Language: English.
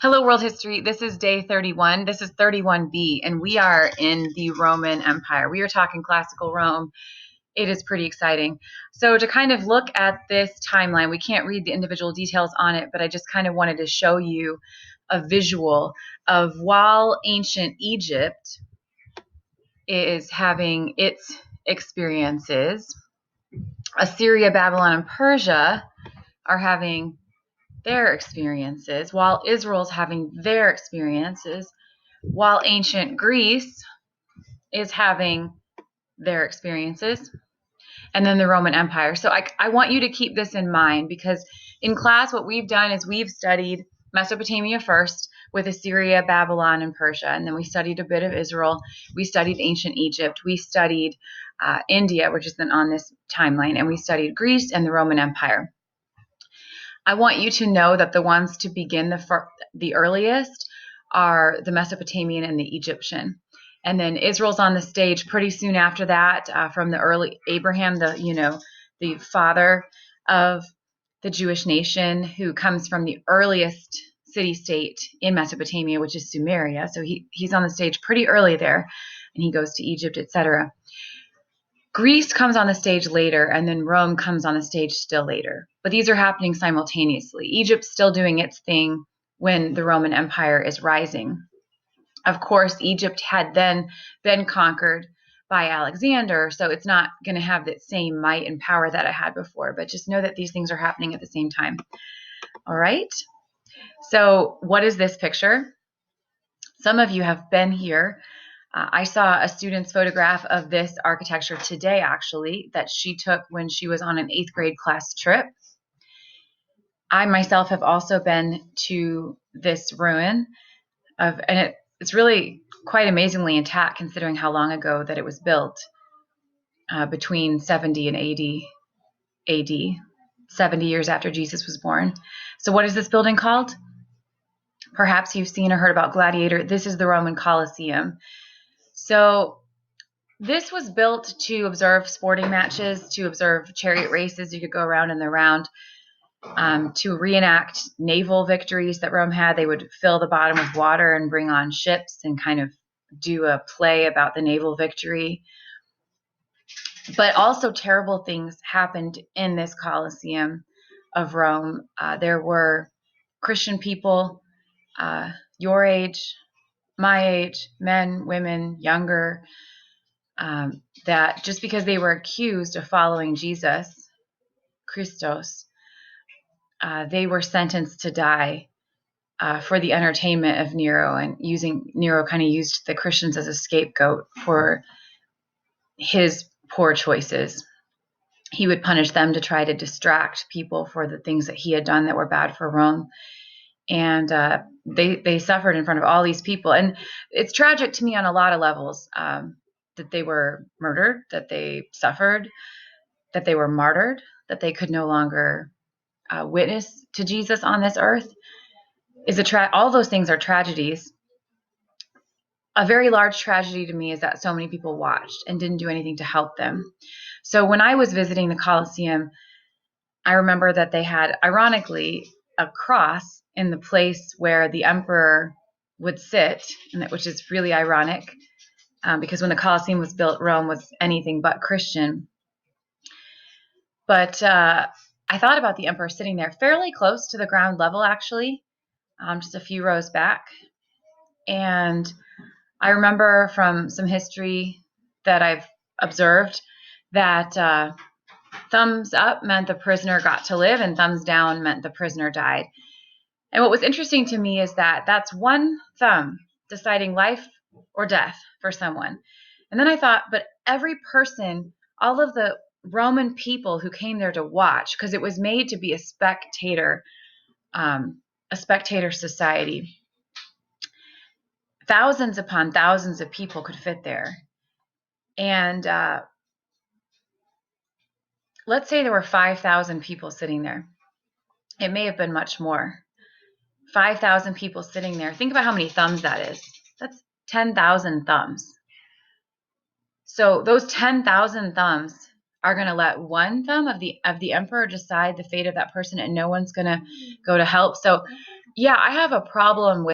Hello, World History. This is day 31. This is 31B, and we are in the Roman Empire. We are talking classical Rome. It is pretty exciting. So to kind of look at this timeline, we can't read the individual details on it, but I just kind of wanted to show you a visual of while ancient Egypt is having its experiences, Assyria, Babylon, and Persia are having their experiences, while Israel's having their experiences, while ancient Greece is having their experiences, and then the Roman Empire. So I want you to keep this in mind, because in class what we've done is we've studied Mesopotamia first with Assyria, Babylon, and Persia, and then we studied a bit of Israel. We studied ancient Egypt. We studied India, which isn't on this timeline, and we studied Greece and the Roman Empire. I want you to know that the ones to begin the earliest are the Mesopotamian and the Egyptian. And then Israel's on the stage pretty soon after that, from the early Abraham, the father of the Jewish nation, who comes from the earliest city-state in Mesopotamia, which is Sumeria. So he's on the stage pretty early there, and he goes to Egypt, etc. Greece comes on the stage later, and then Rome comes on the stage still later. But these are happening simultaneously. Egypt's still doing its thing when the Roman Empire is rising. Of course, Egypt had then been conquered by Alexander, so it's not going to have that same might and power that it had before. But just know that these things are happening at the same time. All right? So what is this picture? Some of you have been here. I saw a student's photograph of this architecture today, actually, that she took when she was on an 8th grade class trip. I myself have also been to this ruin, and it's really quite amazingly intact considering how long ago that it was built, between 70 and 80 AD, 70 years after Jesus was born. So what is this building called? Perhaps you've seen or heard about Gladiator. This is the Roman Colosseum. So this was built to observe sporting matches, to observe chariot races. You could go around and around, to reenact naval victories that Rome had. They would fill the bottom with water and bring on ships and kind of do a play about the naval victory. But also terrible things happened in this Colosseum of Rome. There were Christian people, your age, my age, men, women, younger, that just because they were accused of following Jesus, Christos, they were sentenced to die for the entertainment of Nero, and Nero kind of used the Christians as a scapegoat for his poor choices. He would punish them to try to distract people for the things that he had done that were bad for Rome. And they suffered in front of all these people. And it's tragic to me on a lot of levels, that they were murdered, that they suffered, that they were martyred, that they could no longer witness to Jesus on this earth. All those things are tragedies. A very large tragedy to me is that so many people watched and didn't do anything to help them. So when I was visiting the Colosseum, I remember that they had, ironically, a cross in the place where the emperor would sit, which is really ironic, because when the Colosseum was built, Rome was anything but Christian. But I thought about the emperor sitting there fairly close to the ground level, actually, just a few rows back. And I remember from some history that I've observed that thumbs up meant the prisoner got to live, and thumbs down meant the prisoner died. And what was interesting to me is that that's one thumb deciding life or death for someone. And then I thought, but every person, all of the Roman people who came there to watch, because it was made to be a spectator society. Thousands upon thousands of people could fit there. And let's say there were 5,000 people sitting there. It may have been much more. 5,000 people sitting there. Think about how many thumbs that is. That's 10,000 thumbs. So those 10,000 thumbs are going to let one thumb of the emperor decide the fate of that person, and no one's going to go to help. So Yeah, I have a problem with